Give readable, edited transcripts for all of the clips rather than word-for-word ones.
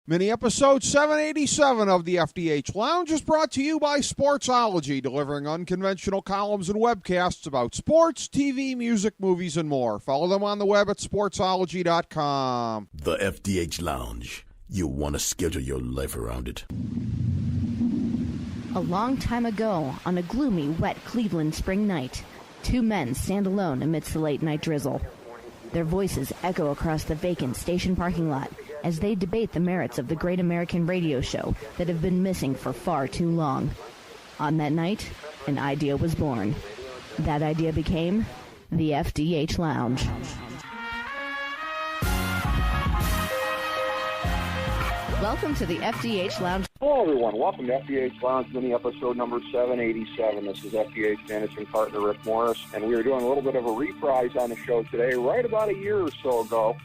Mini episode 787 of the FDH Lounge is brought to you by Sportsology, delivering unconventional columns and webcasts about sports, TV, music, movies, and more. Follow them on the web at sportsology.com. The FDH Lounge. You'll want to schedule your life around it. A long time ago, on a gloomy, wet Cleveland spring night, two men stand alone amidst the late-night drizzle. Their voices echo across the vacant station parking lot as they debate the merits of the great American radio show that have been missing for far too long. On that night, an idea was born. That idea became the FDH Lounge. Welcome to the FDH Lounge. Hello, everyone. Welcome to FDH Lounge mini episode number 787. This is FDH managing partner Rick Morris, and we are doing a little bit of a reprise on the show today. Right about a year or so ago,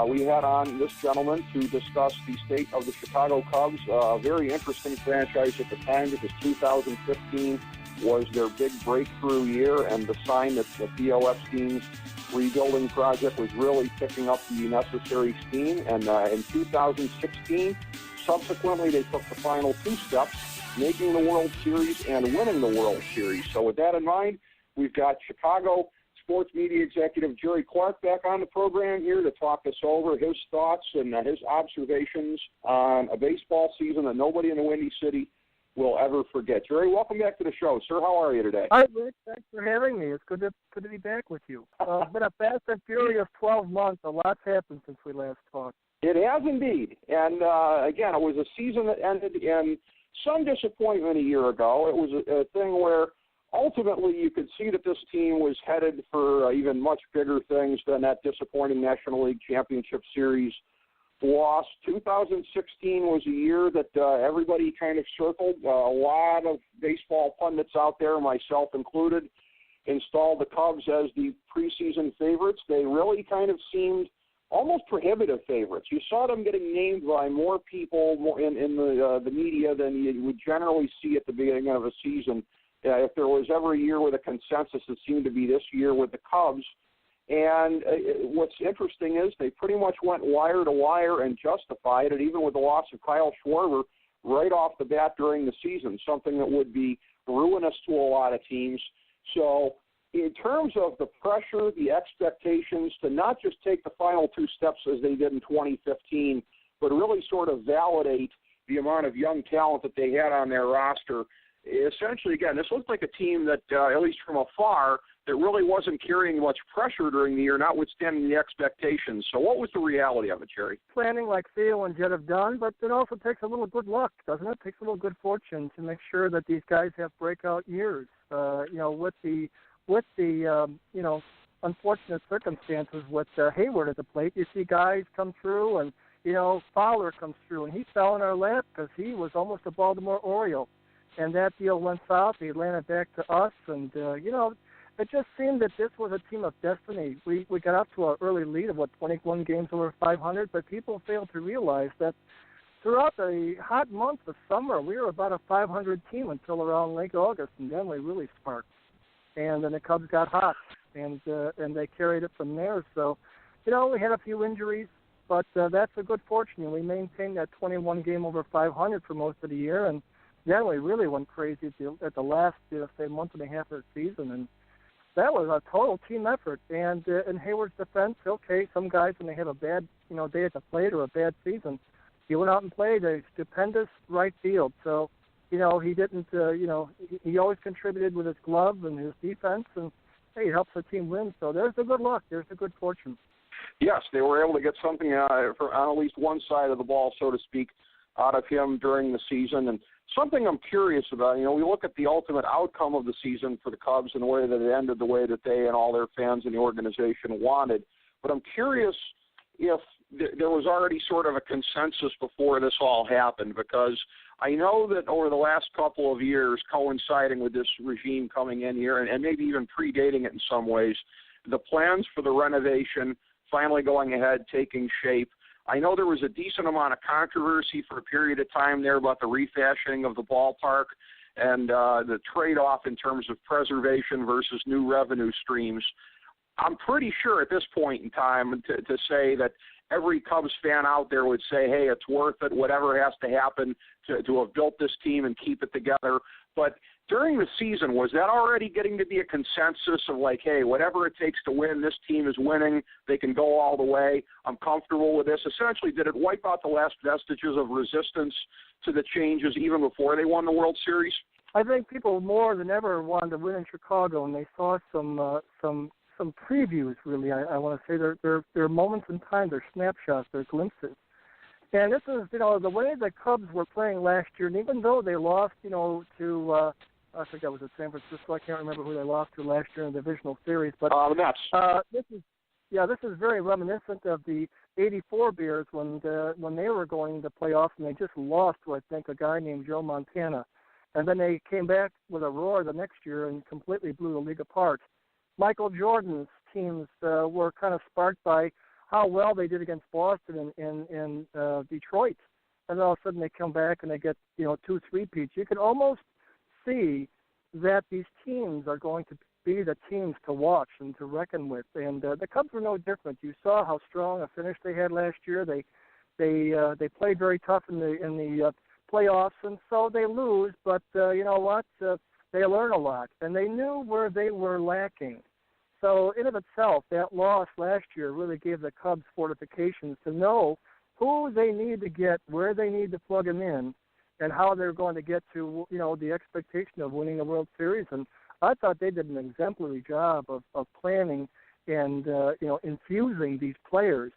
we had on this gentleman to discuss the state of the Chicago Cubs, a very interesting franchise at the time because 2015 was their big breakthrough year and the sign that Theo Epstein's rebuilding project was really picking up the necessary steam. And in 2016, subsequently, they took the final two steps, making the World Series and winning the World Series. So with that in mind, we've got Chicago sports media executive Gerry Clarke back on the program here to talk us over his thoughts and his observations on a baseball season that nobody in the Windy City will ever forget. Gerry, welcome back to the show. Sir, how are you today? Hi, Rick. Thanks for having me. It's good to be back with you. It's been a fast and furious 12 months. A lot's happened since we last talked. It has indeed. And, again, it was a season that ended in some disappointment a year ago. It was a thing where ultimately you could see that this team was headed for even much bigger things than that disappointing National League Championship Series loss. 2016 was a year that everybody kind of circled. A lot of baseball pundits out there, myself included, installed the Cubs as the preseason favorites. They really kind of seemed almost prohibitive favorites. You saw them getting named by more people in the media than you would generally see at the beginning of a season. If there was ever a year with a consensus, it seemed to be this year with the Cubs. And what's interesting is they pretty much went wire to wire and justified it, even with the loss of Kyle Schwarber right off the bat during the season, something that would be ruinous to a lot of teams. So in terms of the pressure, the expectations to not just take the final two steps as they did in 2015, but really sort of validate the amount of young talent that they had on their roster. Essentially, again, this looked like a team that, at least from afar, that really wasn't carrying much pressure during the year, notwithstanding the expectations. So what was the reality of it, Gerry? Planning like Theo and Jed have done, but it also takes a little good luck, doesn't it? It takes a little good fortune to make sure that these guys have breakout years. With the unfortunate circumstances with Hayward at the plate, you see guys come through, and Fowler comes through, and he fell in our lap because he was almost a Baltimore Oriole, and that deal went south. He landed back to us, and it just seemed that this was a team of destiny. We got up to an early lead of 21 games over 500, but people failed to realize that throughout the hot months of summer, we were about a 500 team until around late August, and then we really sparked. And then the Cubs got hot, and they carried it from there. So, we had a few injuries, but that's a good fortune. We maintained that 21 game over 500 for most of the year, and then we really went crazy at the last, month and a half of the season, and that was a total team effort. And in Hayward's defense, okay, some guys, when they have a bad, day at the plate or a bad season, he went out and played a stupendous right field. So, he didn't, he always contributed with his glove and his defense, and, hey, he helps the team win. So there's the good luck. There's the good fortune. Yes, they were able to get something on at least one side of the ball, so to speak, out of him during the season. And something I'm curious about, we look at the ultimate outcome of the season for the Cubs and the way that it ended the way that they and all their fans in the organization wanted. But I'm curious if there was already sort of a consensus before this all happened, because I know that over the last couple of years, coinciding with this regime coming in here and maybe even predating it in some ways, the plans for the renovation finally going ahead, taking shape. I know there was a decent amount of controversy for a period of time there about the refashioning of the ballpark and the trade-off in terms of preservation versus new revenue streams. I'm pretty sure at this point in time to say that every Cubs fan out there would say, hey, it's worth it, whatever has to happen to have built this team and keep it together. But during the season, was that already getting to be a consensus of like, hey, whatever it takes to win, this team is winning, they can go all the way, I'm comfortable with this? Essentially, did it wipe out the last vestiges of resistance to the changes even before they won the World Series? I think people more than ever wanted to win in Chicago, and they saw some previews. Really, I want to say they're moments in time, they're snapshots, they're glimpses. And this is, the way the Cubs were playing last year, and even though they lost, to I think that was at San Francisco. I can't remember who they lost to last year in the divisional series, but the Mets. This is very reminiscent of the '84 Bears when they were going to playoffs and they just lost to, I think, a guy named Joe Montana. And then they came back with a roar the next year and completely blew the league apart. Michael Jordan's teams were kind of sparked by how well they did against Boston and Detroit. And then all of a sudden they come back and they get, 2-3 peats. You can almost see that these teams are going to be the teams to watch and to reckon with. And the Cubs were no different. You saw how strong a finish they had last year. They played very tough in the playoffs, and so they lose, but you know what? They learn a lot, and they knew where they were lacking. So in of itself, that loss last year really gave the Cubs fortifications to know who they need to get, where they need to plug them in, and how they're going to get to, the expectation of winning a World Series. And I thought they did an exemplary job of planning and, infusing these players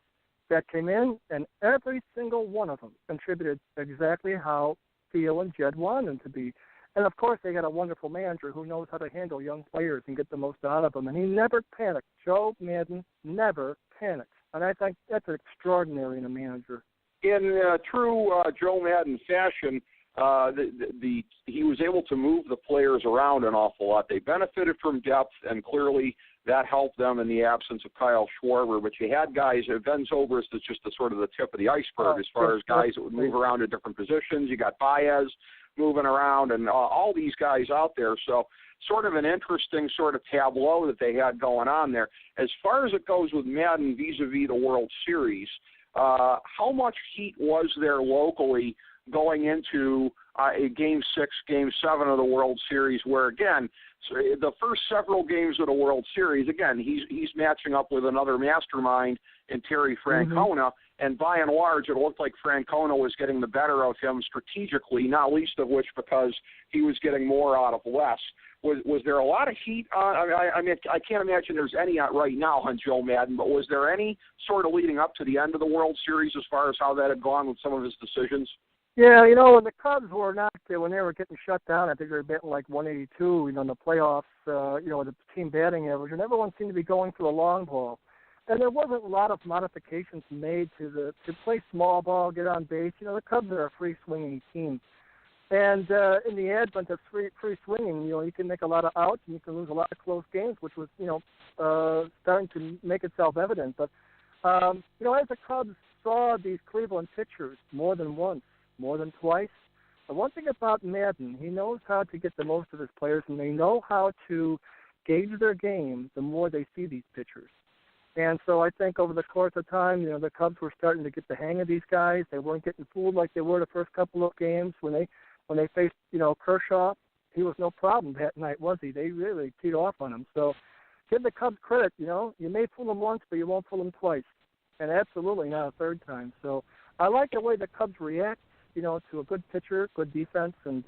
that came in, and every single one of them contributed exactly how Theo and Jed wanted them to be. And, of course, they got a wonderful manager who knows how to handle young players and get the most out of them. And he never panicked. Joe Maddon never panicked. And I think that's extraordinary in a manager. In true Joe Maddon fashion, he was able to move the players around an awful lot. They benefited from depth, and clearly that helped them in the absence of Kyle Schwarber. But you had guys, Ben Zobrist is just the sort of the tip of the iceberg as far as guys that would move around in different positions. You got Baez moving around and all these guys out there. So sort of an interesting sort of tableau that they had going on there. As far as it goes with Maddon vis-a-vis the World Series, how much heat was there locally going into Game 6, Game 7 of the World Series, where, again, the first several games of the World Series, again, he's matching up with another mastermind in Terry Francona, and by and large, it looked like Francona was getting the better of him strategically, not least of which because he was getting more out of less. Was there a lot of heat on? I mean, I can't imagine there's any right now on Joe Maddon, but was there any sort of leading up to the end of the World Series as far as how that had gone with some of his decisions? Yeah, when the Cubs were when they were getting shut down, I think they were batting like 182, in the playoffs, the team batting average, and everyone seemed to be going for the long ball. And there wasn't a lot of modifications made to play small ball, get on base. The Cubs are a free-swinging team. And in the advent of free swinging, you can make a lot of outs and you can lose a lot of close games, which was, starting to make itself evident. But, as the Cubs saw these Cleveland pitchers more than once, more than twice, the one thing about Maddon, he knows how to get the most of his players, and they know how to gauge their game the more they see these pitchers. And so I think over the course of time, the Cubs were starting to get the hang of these guys. They weren't getting fooled like they were the first couple of games when they faced, Kershaw. He was no problem that night, was he? They really teed off on him. So give the Cubs credit, you may fool them once, but you won't fool them twice. And absolutely not a third time. So I like the way the Cubs react, to a good pitcher, good defense, and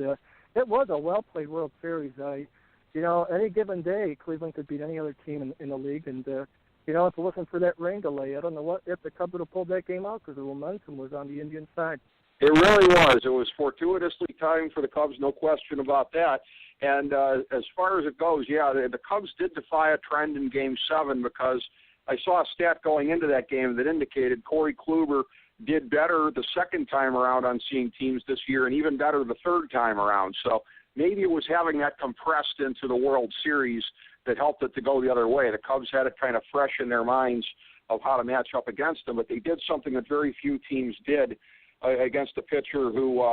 it was a well-played World Series. Any given day, Cleveland could beat any other team in the league, and if it wasn't for that rain delay, I don't know if the Cubs would have pulled that game out because the momentum was on the Indian side. It really was. It was fortuitously timed for the Cubs, no question about that. And as far as it goes, the Cubs did defy a trend in Game 7 because I saw a stat going into that game that indicated Corey Kluber did better the second time around on seeing teams this year and even better the third time around. So maybe it was having that compressed into the World Series that helped it to go the other way. The Cubs had it kind of fresh in their minds of how to match up against them, but they did something that very few teams did against a pitcher who,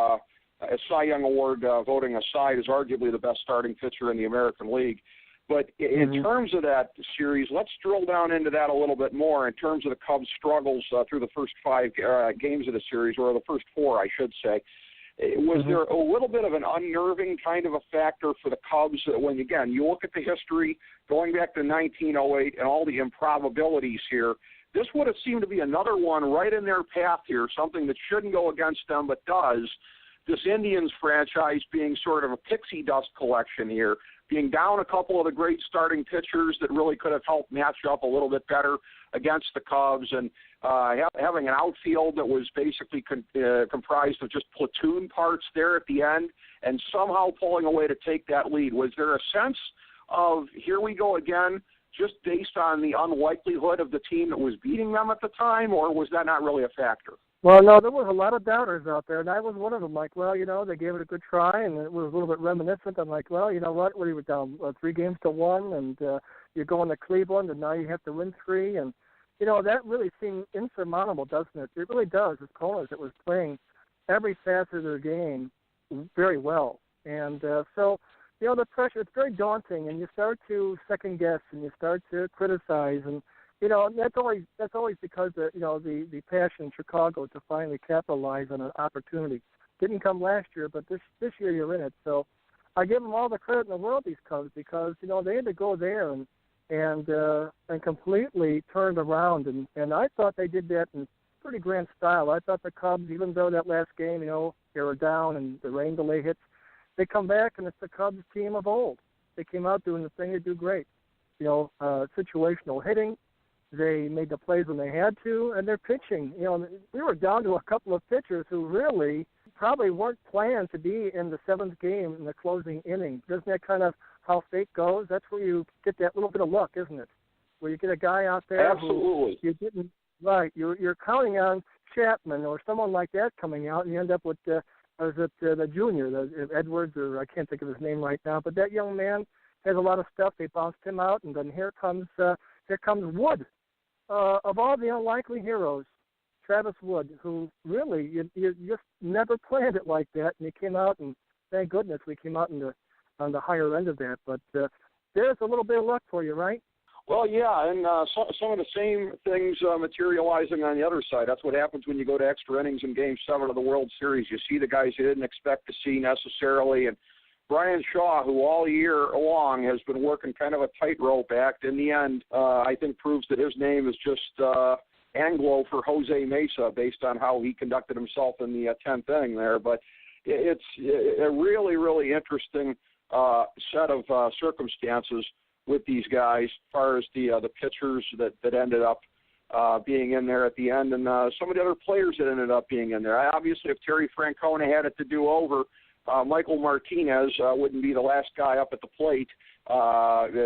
Cy Young Award voting aside, is arguably the best starting pitcher in the American League. But in terms of that series, let's drill down into that a little bit more in terms of the Cubs' struggles through the first 5 games of the series, or the first 4, I should say. Was there a little bit of an unnerving kind of a factor for the Cubs when, again, you look at the history going back to 1908 and all the improbabilities here? This would have seemed to be another one right in their path here, something that shouldn't go against them but does. This Indians franchise being sort of a pixie dust collection here, being down a couple of the great starting pitchers that really could have helped match up a little bit better against the Cubs, and having an outfield that was basically comprised of just platoon parts there at the end, and somehow pulling away to take that lead. Was there a sense of, here we go again, just based on the unlikelihood of the team that was beating them at the time, or was that not really a factor? Well, no, there was a lot of doubters out there, and I was one of them. Like, well, they gave it a good try, and it was a little bit reminiscent. I'm like, well, you know what? We were down 3-1, and you're going to Cleveland, and now you have to win 3, and that really seemed insurmountable, doesn't it? It really does. As Colas, it was playing every facet of their game very well, and so the pressure, it's very daunting, and you start to second guess, and you start to criticize, and that's always because the passion in Chicago to finally capitalize on an opportunity didn't come last year, but this year you're in it. So I give them all the credit in the world, these Cubs, because they had to go there and completely turned around, and I thought they did that in pretty grand style. I thought the Cubs, even though that last game, they were down and the rain delay hits, they come back and it's the Cubs team of old. They came out doing the thing they do great, situational hitting. They made the plays when they had to, and they're pitching. We were down to a couple of pitchers who really probably weren't planned to be in the 7th game in the closing inning. Isn't that kind of how fate goes? That's where you get that little bit of luck, isn't it? Where you get a guy out there Absolutely. who you didn't, right, you're counting on Chapman or someone like that coming out, and you end up with the junior, the Edwards, or I can't think of his name right now, but that young man has a lot of stuff. They bounced him out, and then here comes Wood. Of all the unlikely heroes, Travis Wood, who really you just never planned it like that, and he came out, and thank goodness we came out on the higher end of that. But there's a little bit of luck for you, right? Well, yeah, and some of the same things materializing on the other side. That's what happens when you go to extra innings in Game 7 of the World Series. You see the guys you didn't expect to see necessarily, and Brian Shaw, who all year long has been working kind of a tightrope act, in the end, I think proves that his name is just Anglo for Jose Mesa based on how he conducted himself in the 10th inning there. But it's a really, really interesting set of circumstances with these guys as far as the pitchers that ended up being in there at the end, and some of the other players that ended up being in there. Obviously, if Terry Francona had it to do over, Michael Martinez wouldn't be the last guy up at the plate,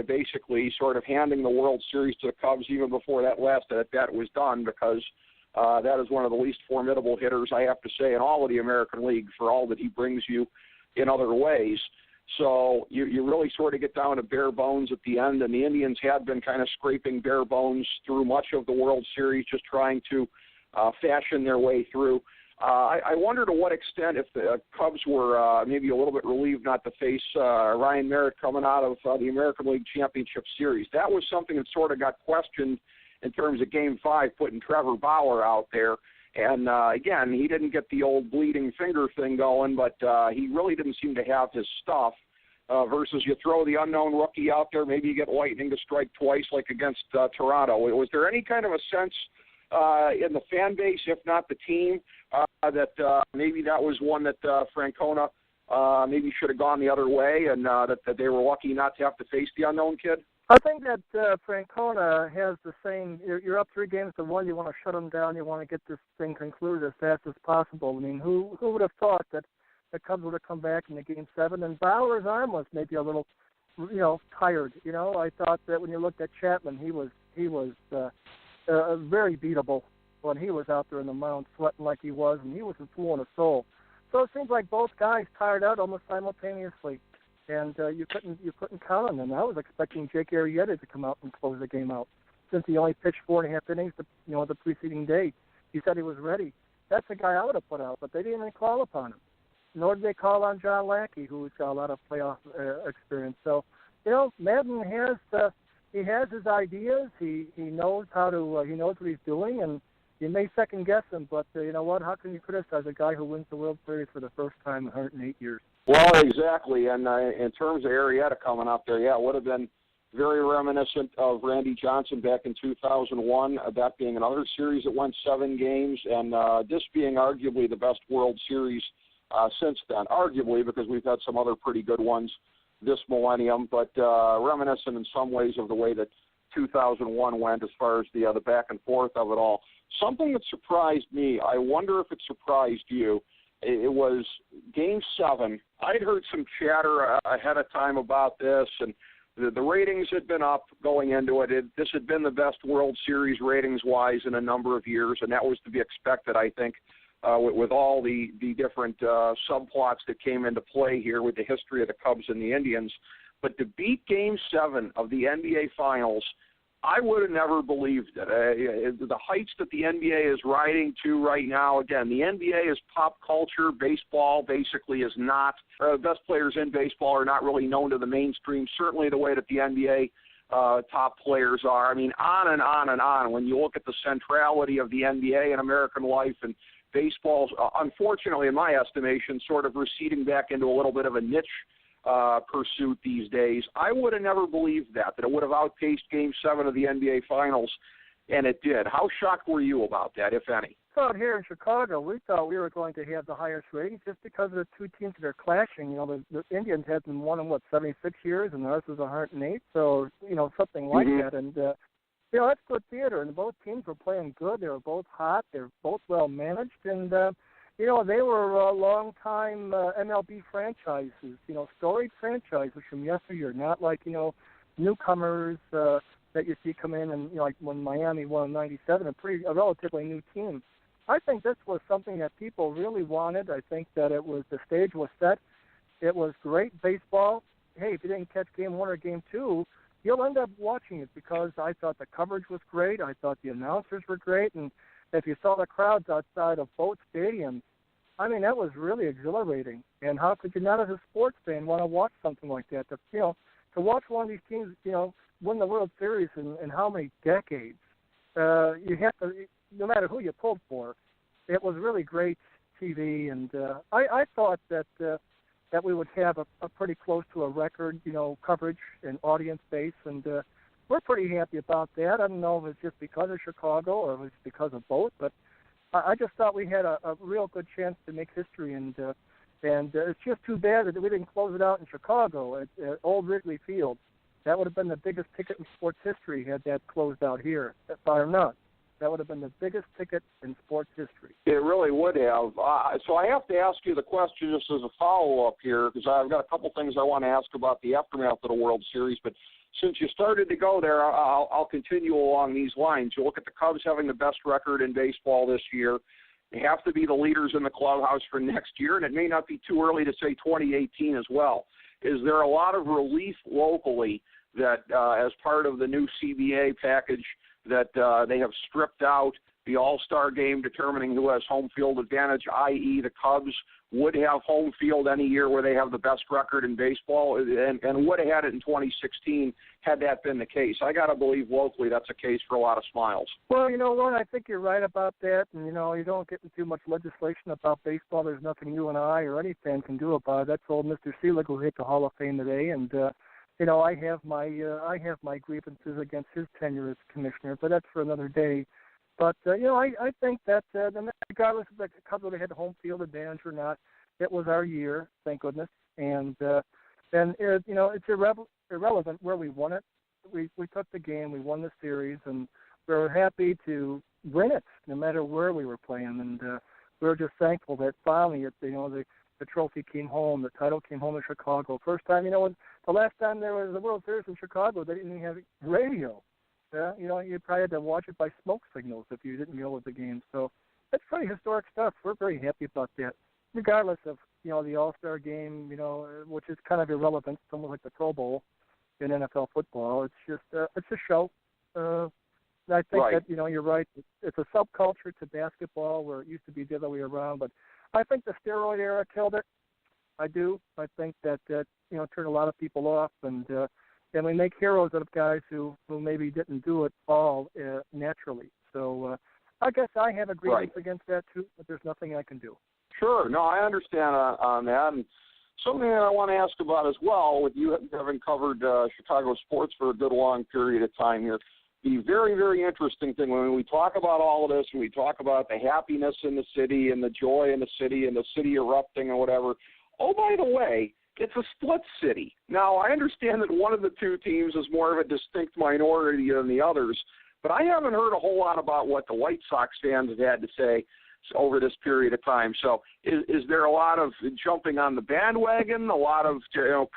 basically sort of handing the World Series to the Cubs even before that last at-bat was done, because that is one of the least formidable hitters, I have to say, in all of the American League for all that he brings you in other ways. So you really sort of get down to bare bones at the end, and the Indians had been kind of scraping bare bones through much of the World Series, just trying to fashion their way through. I wonder to what extent, if the Cubs were maybe a little bit relieved not to face Ryan Merritt coming out of the American League Championship Series. That was something that sort of got questioned in terms of Game 5, putting Trevor Bauer out there. And, again, he didn't get the old bleeding finger thing going, but he really didn't seem to have his stuff. Versus you throw the unknown rookie out there, maybe you get Lightning to strike twice like against Toronto. Was there any kind of a sense in the fan base, if not the team, that maybe that was one that Francona maybe should have gone the other way, and that they were lucky not to have to face the unknown kid? I think that Francona has the same. You're up 3-1. You want to shut them down. You want to get this thing concluded as fast as possible. I mean, who would have thought that the Cubs would have come back in the Game 7, and Bauer's arm was maybe a little, tired. I thought that when you looked at Chapman, he was very beatable when he was out there in the mound sweating like he was, and he was full in a soul. So it seems like both guys tired out almost simultaneously, and you couldn't count on them. I was expecting Jake Arrieta to come out and close the game out, since he only pitched 4.5 innings the preceding day. He said he was ready. That's the guy I would have put out, but they didn't even call upon him. Nor did they call on John Lackey, who's got a lot of playoff experience. So Madden he has his ideas. He knows how to he knows what he's doing, and you may second guess him, but you know what? How can you criticize a guy who wins the World Series for the first time in 108 years? Well, exactly. And in terms of Arrieta coming up there, it would have been very reminiscent of Randy Johnson back in 2001, that being another series that went 7 games, and this being arguably the best World Series since then. Arguably, because we've had some other pretty good ones this millennium, but reminiscent in some ways of the way that 2001 went as far as the back and forth of it all. Something that surprised me, I wonder if it surprised you, it was Game 7. I'd heard some chatter ahead of time about this, and the ratings had been up going into it. This had been the best World Series ratings-wise in a number of years, and that was to be expected, I think, with all the different subplots that came into play here with the history of the Cubs and the Indians. But to beat Game 7 of the NBA Finals, I would have never believed it. The heights that the NBA is riding to right now, again, the NBA is pop culture. Baseball basically is not. The best players in baseball are not really known to the mainstream, certainly the way that the NBA top players are. I mean, on and on and on. When you look at the centrality of the NBA in American life, and baseball's, unfortunately, in my estimation, sort of receding back into a little bit of a niche pursuit these days. I would have never believed that it would have outpaced Game 7 of the NBA Finals, and it did. How shocked were you about that, if any? Out here in Chicago, we thought we were going to have the highest ratings just because of the two teams that are clashing. The Indians had been won in, 76 years, and ours was 108, so, something like that. And, that's good theater, and both teams were playing good. They were both hot. They were both well managed, and, they were long-time MLB franchises, storied franchises from yesteryear, not like, newcomers that you see come in and, like when Miami won in 97, a relatively new team. I think this was something that people really wanted. I think that the stage was set. It was great baseball. Hey, if you didn't catch Game 1 or Game 2, you'll end up watching it because I thought the coverage was great. I thought the announcers were great, and if you saw the crowds outside of both stadiums, I mean, that was really exhilarating. And how could you not, as a sports fan, want to watch something like that? To watch one of these teams, win the World Series in how many decades? You have to, no matter who you pulled for, it was really great TV. And I thought that we would have a pretty close to a record, coverage and audience base, and we're pretty happy about that. I don't know if it's just because of Chicago or if it's because of both, but I just thought we had a real good chance to make history, and it's just too bad that we didn't close it out in Chicago at Old Wrigley Field. That would have been the biggest ticket in sports history had that closed out here, bar none. That would have been the biggest ticket in sports history. It really would have. So I have to ask you the question just as a follow-up here, because I've got a couple things I want to ask about the aftermath of the World Series, but since you started to go there, I'll continue along these lines. You look at the Cubs having the best record in baseball this year. They have to be the leaders in the clubhouse for next year, and it may not be too early to say 2018 as well. Is there a lot of relief locally that as part of the new CBA package that they have stripped out the All-Star game determining who has home field advantage, i.e. the Cubs would have home field any year where they have the best record in baseball and would have had it in 2016 had that been the case. I got to believe locally that's a case for a lot of smiles. Well, you know what, I think you're right about that, and, you don't get into too much legislation about baseball. There's nothing you and I or any fan can do about it. That's old Mr. Selig who hit the Hall of Fame today, and I have my grievances against his tenure as commissioner, but that's for another day. But, I think that regardless of the Cubs would have had home field advantage or not, it was our year, thank goodness. And it's irrelevant where we won it. We took the game, we won the series, and we were happy to win it no matter where we were playing. And we were just thankful that finally, the trophy came home, the title came home to Chicago. First time, when the last time there was a World Series in Chicago, they didn't even have radio. You probably had to watch it by smoke signals if you didn't go with the game. So that's pretty historic stuff. We're very happy about that, regardless of, the All-Star game, which is kind of irrelevant, somewhat like the Pro Bowl in NFL football. It's just, it's a show. I think that, you're right. It's a subculture to basketball where it used to be the other way around. But I think the steroid era killed it. I do. I think that turned a lot of people off. And and we make heroes out of guys who maybe didn't do it all naturally. So I guess I have a grievance against that too, but there's nothing I can do. Sure. No, I understand on that. And something that I want to ask about as well, with you having covered Chicago sports for a good long period of time here, the very, very interesting thing when we talk about all of this and we talk about the happiness in the city and the joy in the city and the city erupting and whatever, oh, by the way, it's a split city. Now, I understand that one of the two teams is more of a distinct minority than the others, but I haven't heard a whole lot about what the White Sox fans have had to say over this period of time. So is there a lot of jumping on the bandwagon, a lot of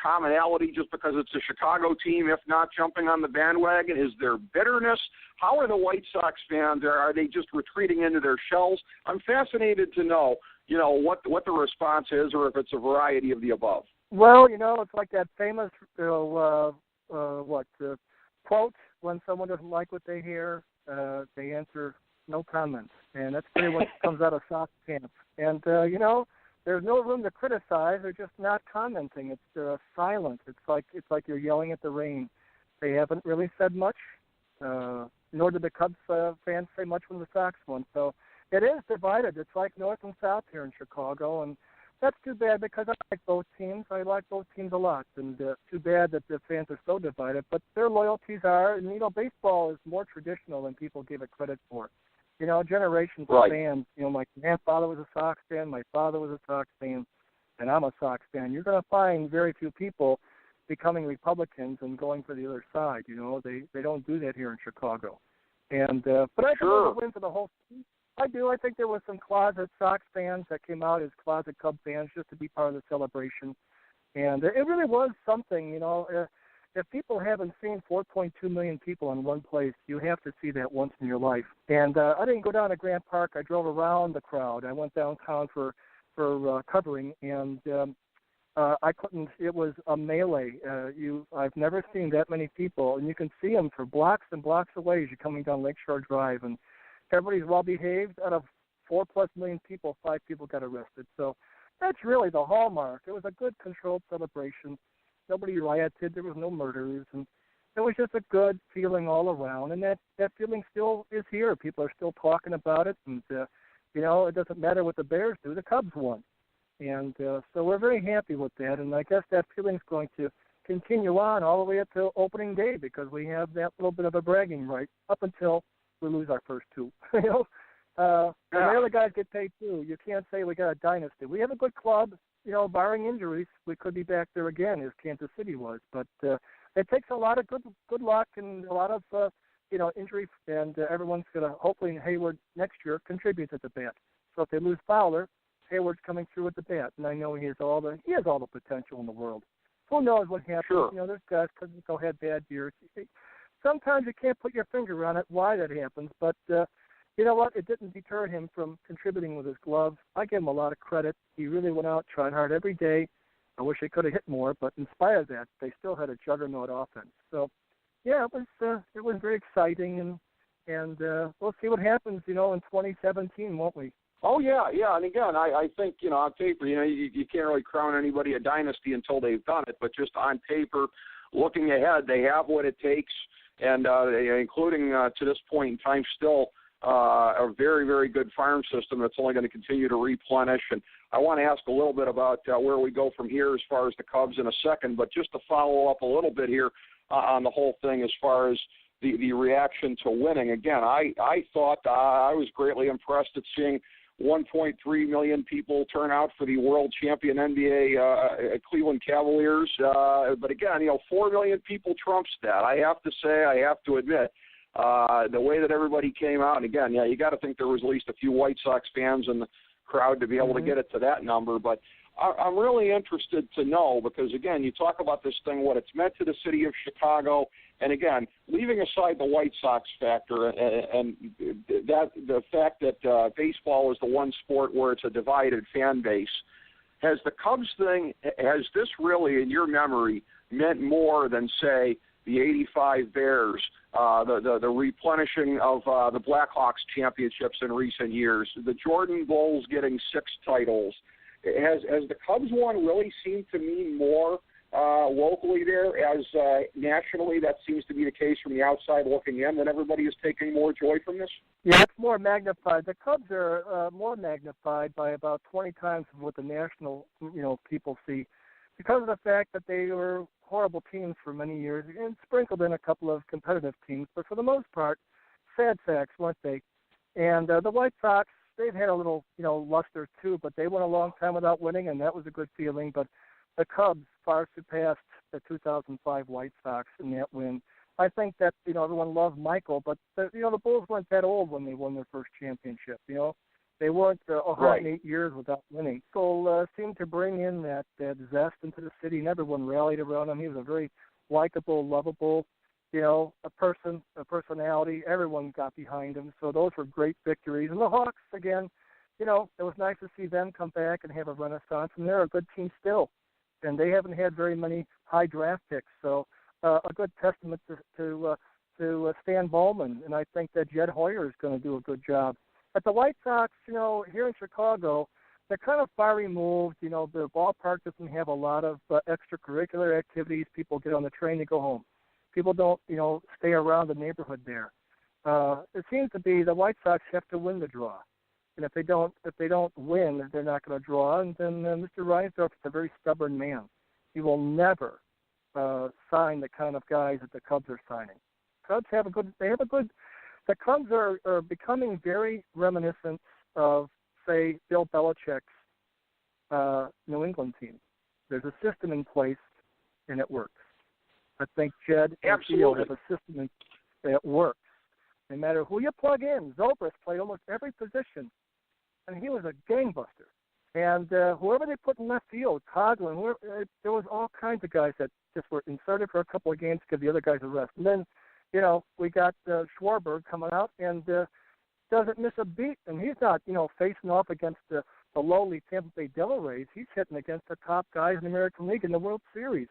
commonality just because it's a Chicago team, if not jumping on the bandwagon? Is there bitterness? How are the White Sox fans? Are they just retreating into their shells? I'm fascinated to know, what the response is, or if it's a variety of the above. Well, it's like that famous quote, when someone doesn't like what they hear, they answer no comment. And that's pretty much comes out of Sox camp. And, there's no room to criticize. They're just not commenting. It's silent. It's like you're yelling at the rain. They haven't really said much, nor did the Cubs fans say much when the Sox won. So it is divided. It's like North and South here in Chicago, and that's too bad because I like both teams. I like both teams a lot, and too bad that the fans are so divided. But their loyalties are, and baseball is more traditional than people give it credit for. Generations of fans. My grandfather was a Sox fan, my father was a Sox fan, and I'm a Sox fan. You're going to find very few people becoming Republicans and going for the other side. They don't do that here in Chicago. And but I think it's a win for the whole team. I do. I think there was some closet Sox fans that came out as closet Cub fans just to be part of the celebration. And it really was something, if people haven't seen 4.2 million people in one place, you have to see that once in your life. And I didn't go down to Grant Park. I drove around the crowd. I went downtown for covering, and I couldn't. It was a melee. I've never seen that many people, and you can see them for blocks and blocks away as you're coming down Lakeshore Drive, and everybody's well behaved. Out of 4+ million people, 5 people got arrested. So that's really the hallmark. It was a good, controlled celebration. Nobody rioted. There was no murders, and it was just a good feeling all around. And that feeling still is here. People are still talking about it, and it doesn't matter what the Bears do. The Cubs won, and so we're very happy with that. And I guess that feeling's going to continue on all the way up to opening day because we have that little bit of a bragging right up until we lose our first 2. The other guys get paid too. You can't say we got a dynasty. We have a good club. Barring injuries, we could be back there again as Kansas City was. But it takes a lot of good luck and a lot of injury, and everyone's going to hopefully Hayward next year contribute at the bat. So if they lose Fowler, Hayward's coming through at the bat, and I know he has all the potential in the world. Who knows what happens? Sure. There's guys who had bad years. Sometimes you can't put your finger on it why that happens, but you know what? It didn't deter him from contributing with his glove. I give him a lot of credit. He really went out, tried hard every day. I wish he could have hit more, but in spite of that, they still had a juggernaut offense. So, yeah, it was very exciting, and we'll see what happens, in 2017, won't we? Oh, yeah, and again, I think, on paper, you can't really crown anybody a dynasty until they've done it, but just on paper, looking ahead, they have what it takes, and including to this point in time still, a very, very good farm system that's only going to continue to replenish. And I want to ask a little bit about where we go from here as far as the Cubs in a second, but just to follow up a little bit here on the whole thing as far as the reaction to winning. Again, I thought I was greatly impressed at seeing 1.3 million people turn out for the world champion NBA Cleveland Cavaliers. But again, 4 million people trumps that. I have to admit. The way that everybody came out, and again, you got to think there was at least a few White Sox fans in the crowd to be able to get it to that number. But I'm really interested to know because, again, you talk about this thing, what it's meant to the city of Chicago, and again, leaving aside the White Sox factor and that the fact that baseball is the one sport where it's a divided fan base. Has the Cubs thing, has this really, in your memory, meant more than, say, the 85 Bears, the replenishing of the Blackhawks championships in recent years, the Jordan Bulls getting 6 titles? Has the Cubs one really seemed to mean more locally there as nationally. That seems to be the case from the outside looking in, that everybody is taking more joy from this? Yeah, it's more magnified. The Cubs are more magnified by about 20 times what the national, people see, because of the fact that they were horrible teams for many years and sprinkled in a couple of competitive teams. But for the most part, sad sacks, weren't they? And the White Sox, they've had a little, luster too, but they went a long time without winning, and that was a good feeling. But the Cubs far surpassed the 2005 White Sox in that win. I think that, everyone loved Michael, but, the Bulls weren't that old when they won their first championship, They weren't 108 years without winning. So seemed to bring in that zest into the city, and everyone rallied around him. He was a very likable, lovable, a personality. Everyone got behind him. So those were great victories. And the Hawks, again, it was nice to see them come back and have a renaissance. And they're a good team still. And they haven't had very many high draft picks. So a good testament to Stan Bowman. And I think that Jed Hoyer is going to do a good job. But the White Sox, here in Chicago, they're kind of far removed. The ballpark doesn't have a lot of extracurricular activities. People get on the train to go home. People don't, stay around the neighborhood there. It seems to be the White Sox have to win the draw, and if they don't win, they're not going to draw. And then Mr. Reinsdorf is a very stubborn man. He will never sign the kind of guys that the Cubs are signing. Cubs have a good. The Cubs are becoming very reminiscent of, say, Bill Belichick's New England team. There's a system in place, and it works. I think Jed and Theo have a system that works. No matter who you plug in, Zobrist played almost every position, and he was a gangbuster. And whoever they put in left field, Coughlin, there was all kinds of guys that just were inserted for a couple of games to give the other guys a rest. And then, we got Schwarber coming out and doesn't miss a beat. And he's not, facing off against the lowly Tampa Bay Devil Rays. He's hitting against the top guys in the American League in the World Series.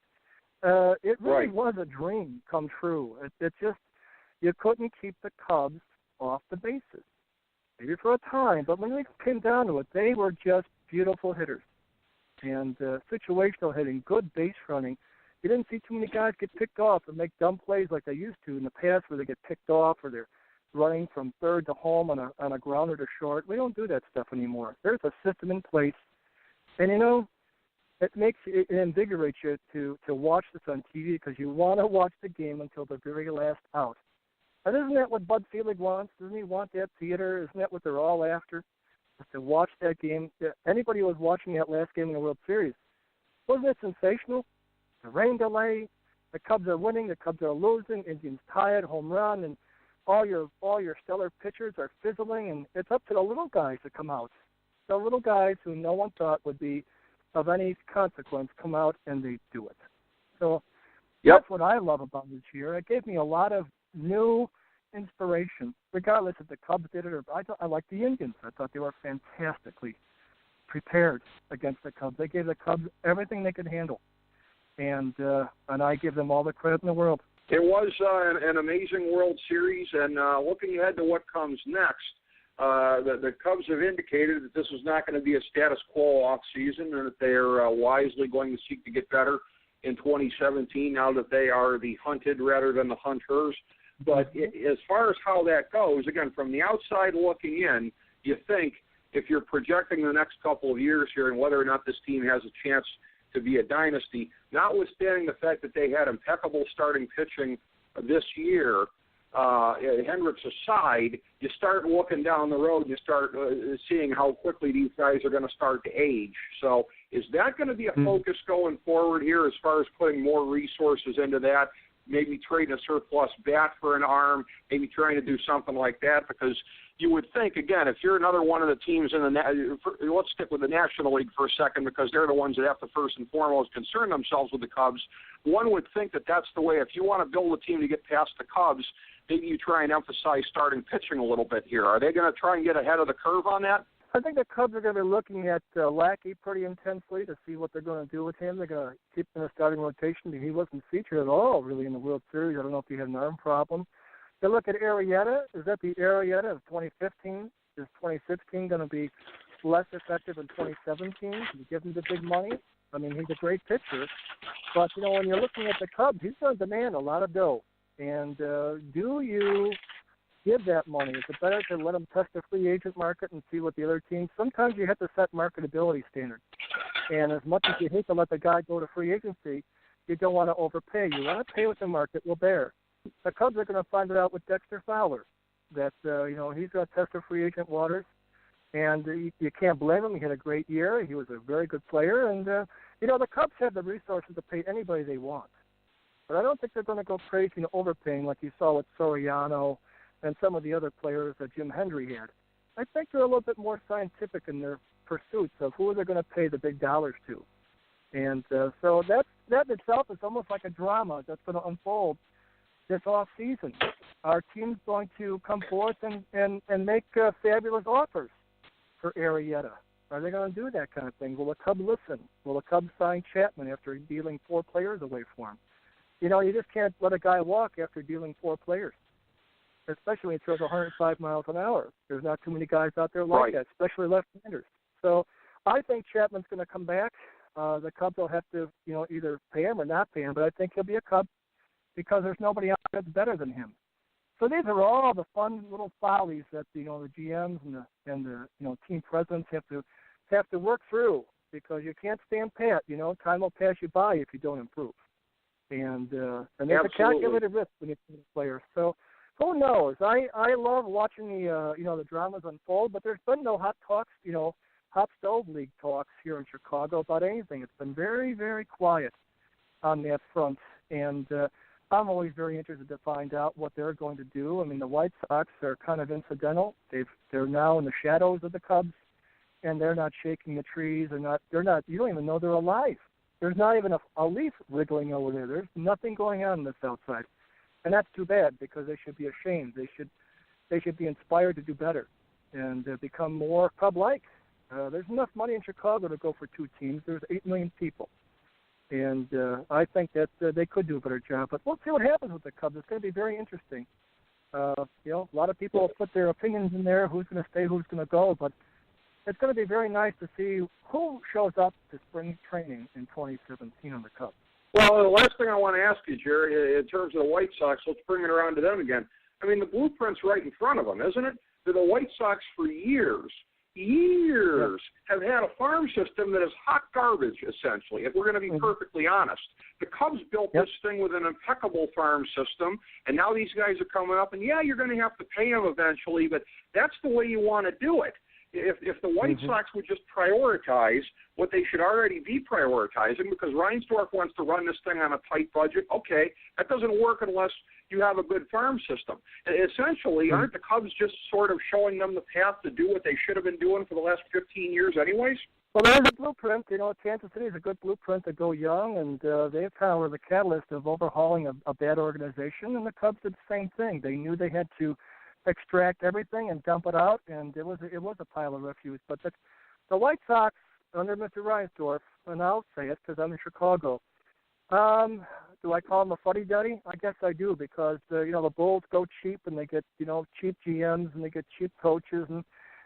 It really was a dream come true. It just, you couldn't keep the Cubs off the bases. Maybe for a time, but when it came down to it, they were just beautiful hitters. And situational hitting, good base running. You didn't see too many guys get picked off and make dumb plays like they used to in the past, where they get picked off or they're running from third to home on a grounder to short. We don't do that stuff anymore. There's a system in place. And, it invigorates you to watch this on TV, because you want to watch the game until the very last out. And isn't that what Bud Selig wants? Doesn't he want that theater? Isn't that what they're all after? Is to watch that game. Anybody who was watching that last game in the World Series, wasn't it sensational? The rain delay, the Cubs are winning, the Cubs are losing, Indians tied, home run, and all your stellar pitchers are fizzling, and it's up to the little guys to come out. The little guys who no one thought would be of any consequence come out, and they do it. So that's what I love about this year. It gave me a lot of new inspiration, regardless if the Cubs did it or I like the Indians. I thought they were fantastically prepared against the Cubs. They gave the Cubs everything they could handle, and I give them all the credit in the world. It was an amazing World Series, and looking ahead to what comes next, the Cubs have indicated that this is not going to be a status quo off season, and that they are wisely going to seek to get better in 2017 now that they are the hunted rather than the hunters. But as far as how that goes, again, from the outside looking in, you think if you're projecting the next couple of years here and whether or not this team has a chance to be a dynasty, notwithstanding the fact that they had impeccable starting pitching this year, Hendricks aside, you start looking down the road and you start seeing how quickly these guys are going to start to age. So is that going to be a focus going forward here as far as putting more resources into that, maybe trading a surplus bat for an arm, maybe trying to do something like that? Because you would think, again, if you're another one of the teams in let's stick with the National League for a second, because they're the ones that have to first and foremost concern themselves with the Cubs. One would think that that's the way. If you want to build a team to get past the Cubs, maybe you try and emphasize starting pitching a little bit here. Are they going to try and get ahead of the curve on that? I think the Cubs are going to be looking at Lackey pretty intensely to see what they're going to do with him. They're going to keep him in the starting rotation. He wasn't featured at all, really, in the World Series. I don't know if he had an arm problem. They look at Arrieta. Is that the Arrieta of 2015? Is 2016 going to be less effective in 2017. You give him the big money. I mean, he's a great pitcher. But, when you're looking at the Cubs, he's going to demand a lot of dough. And do you give that money? Is it better to let him test the free agent market and see what the other teams – sometimes you have to set marketability standards. And as much as you hate to let the guy go to free agency, you don't want to overpay. You want to pay what the market will bear. The Cubs are going to find it out with Dexter Fowler, that, he's going to test the free agent waters. And you can't blame him. He had a great year. He was a very good player. And, the Cubs have the resources to pay anybody they want. But I don't think they're going to go crazy and overpaying like you saw with Soriano and some of the other players that Jim Hendry had. I think they're a little bit more scientific in their pursuits of who they're going to pay the big dollars to. And so that in itself is almost like a drama that's going to unfold this off season. Our team's going to come forth and make fabulous offers for Arrieta. Are they going to do that kind of thing? Will the Cubs listen? Will the Cubs sign Chapman after dealing 4 players away for him? You just can't let a guy walk after dealing 4 players, especially when he throws 105 miles an hour. There's not too many guys out there like that, especially left-handers. So I think Chapman's going to come back. The Cubs will have to, either pay him or not pay him, but I think he'll be a Cub because there's nobody out there that's better than him. So these are all the fun little follies that the GMs and the team presidents have to work through, because you can't stand pat. Time will pass you by if you don't improve, and there's a calculated risk when you play players. So who knows? I love watching the dramas unfold, but there's been no hot talks, hot stove league talks here in Chicago about anything. It's been very, very quiet on that front, and I'm always very interested to find out what they're going to do. I mean, the White Sox are kind of incidental. They're now in the shadows of the Cubs, and they're not shaking the trees. They're not. You don't even know they're alive. There's not even a leaf wriggling over there. There's nothing going on this outside, and that's too bad, because they should be ashamed. They should be inspired to do better and become more Cub-like. There's enough money in Chicago to go for 2 teams. There's 8 million people. And I think that they could do a better job. But we'll see what happens with the Cubs. It's going to be very interesting. A lot of people will put their opinions in there, who's going to stay, who's going to go. But it's going to be very nice to see who shows up to spring training in 2017 on the Cubs. Well, the last thing I want to ask you, Jerry, in terms of the White Sox, let's bring it around to them again. I mean, the blueprint's right in front of them, isn't it? The White Sox for years have had a farm system that is hot garbage, essentially, if we're going to be perfectly honest. The Cubs built this thing with an impeccable farm system, and now these guys are coming up, and you're going to have to pay them eventually, but that's the way you want to do it. If the White Sox would just prioritize what they should already be prioritizing, because Reinsdorf wants to run this thing on a tight budget, okay, that doesn't work unless you have a good farm system. And essentially, aren't the Cubs just sort of showing them the path to do what they should have been doing for the last 15 years anyways? Well, there's a blueprint. Kansas City is a good blueprint to go young, and they kind of were the catalyst of overhauling a bad organization, and the Cubs did the same thing. They knew they had to extract everything and dump it out, and it was a pile of refuse. But the White Sox under Mr. Reinsdorf, and I'll say it because I'm in Chicago. Do I call him a fuddy-duddy? I guess I do, because the Bulls go cheap, and they get cheap GMs, and they get cheap coaches,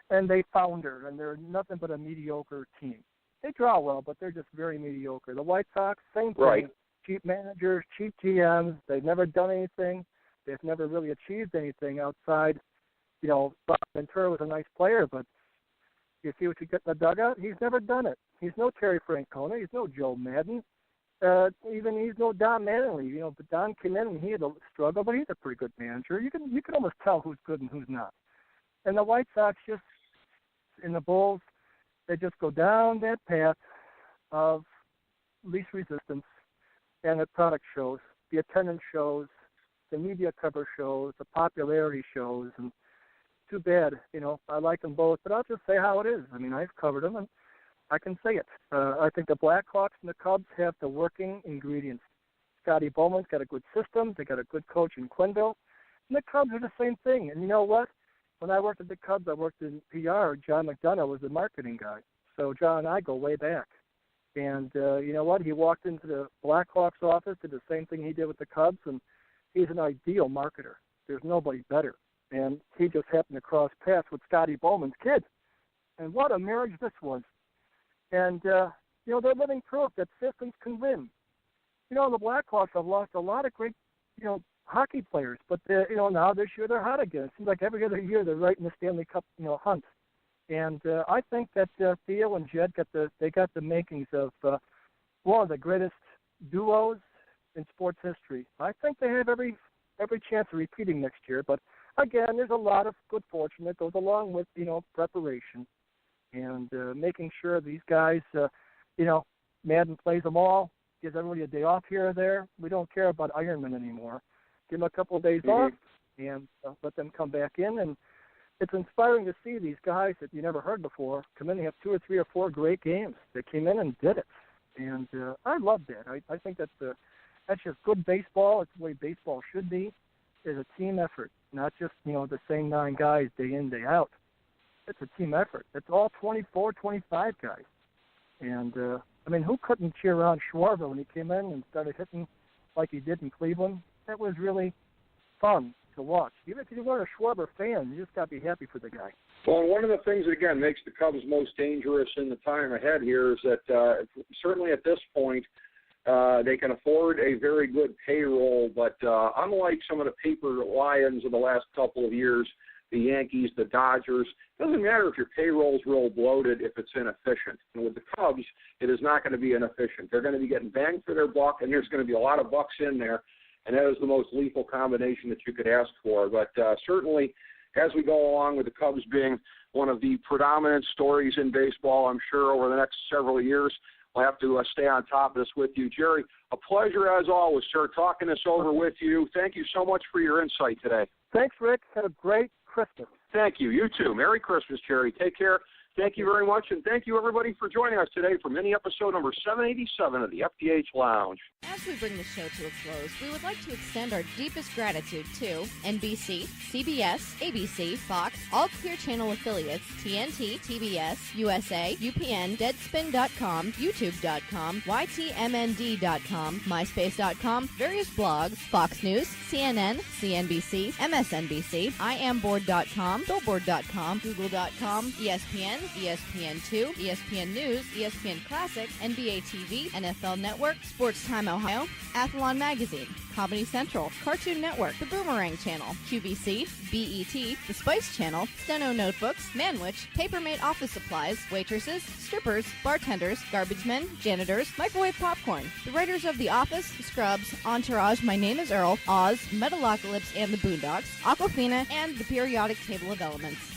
and they founder, and they're nothing but a mediocre team. They draw well, but they're just very mediocre. The White Sox, same thing. Right. Cheap managers, cheap GMs. They've never done anything. They've never really achieved anything outside. Bob Ventura was a nice player, but you see what you get in the dugout? He's never done it. He's no Terry Francona. He's no Joe Madden. Even he's no Don Mattingly. But Don came in and he had a struggle, but he's a pretty good manager. You can almost tell who's good and who's not. And the White Sox in the Bulls, they just go down that path of least resistance, and the product shows, the attendance shows, the media cover shows, the popularity shows, and too bad. I like them both, but I'll just say how it is. I mean, I've covered them, and I can say it. I think the Blackhawks and the Cubs have the working ingredients. Scotty Bowman's got a good system. They got a good coach in Quenneville. And the Cubs are the same thing. And you know what? When I worked at the Cubs, I worked in PR. John McDonough was the marketing guy. So John and I go way back. And you know what? He walked into the Blackhawks office, did the same thing he did with the Cubs, and he's an ideal marketer. There's nobody better. And he just happened to cross paths with Scotty Bowman's kid. And what a marriage this was. And, they're living proof that systems can win. The Blackhawks have lost a lot of great, hockey players, but, now this year they're hot again. It seems like every other year they're right in the Stanley Cup, hunt. And I think that Theo and Jed got the makings of one of the greatest duos in sports history. I think they have every chance of repeating next year. But again, there's a lot of good fortune that goes along with preparation and making sure these guys, Madden plays them all, gives everybody a day off here or there. We don't care about Ironman anymore. Give them a couple of days off and let them come back in. And it's inspiring to see these guys that you never heard before come in and have 2 or 3 or 4 great games. They came in and did it. And I love that. I think that's just good baseball. It's the way baseball should be. It's a team effort, not just, the same 9 guys day in, day out. It's a team effort. It's all 24, 25 guys. And, who couldn't cheer on Schwarber when he came in and started hitting like he did in Cleveland? That was really fun to watch. Even if you weren't a Schwarber fan, you just got to be happy for the guy. Well, and one of the things that, again, makes the Cubs most dangerous in the time ahead here is that certainly at this point, they can afford a very good payroll, but unlike some of the paper lions of the last couple of years, the Yankees, the Dodgers, it doesn't matter if your payroll's real bloated if it's inefficient. And with the Cubs, it is not going to be inefficient. They're going to be getting bang for their buck, and there's going to be a lot of bucks in there, and that is the most lethal combination that you could ask for. But certainly, as we go along with the Cubs being one of the predominant stories in baseball, I'm sure over the next several years, we'll have to stay on top of this with you. Gerry, a pleasure as always, sir, talking this over with you. Thank you so much for your insight today. Thanks, Rick. Have a great Christmas. Thank you. You too. Merry Christmas, Gerry. Take care. Thank you very much, and thank you, everybody, for joining us today for mini episode number 787 of the FDH Lounge. As we bring the show to a close, we would like to extend our deepest gratitude to NBC, CBS, ABC, Fox, all Clear Channel affiliates, TNT, TBS, USA, UPN, Deadspin.com, YouTube.com, YTMND.com, MySpace.com, various blogs, Fox News, CNN, CNBC, MSNBC, IamBoard.com, Billboard.com, Google.com, ESPN, ESPN2, ESPN News, ESPN Classic, NBA TV, NFL Network, Sports Time Ohio, Athlon Magazine, Comedy Central, Cartoon Network, The Boomerang Channel, QVC, BET, The Spice Channel, Steno Notebooks, Manwich, Papermate Office Supplies, waitresses, strippers, bartenders, garbage men, janitors, microwave popcorn, the writers of The Office, Scrubs, Entourage, My Name is Earl, Oz, Metalocalypse and the Boondocks, Aquafina, and the periodic table of elements.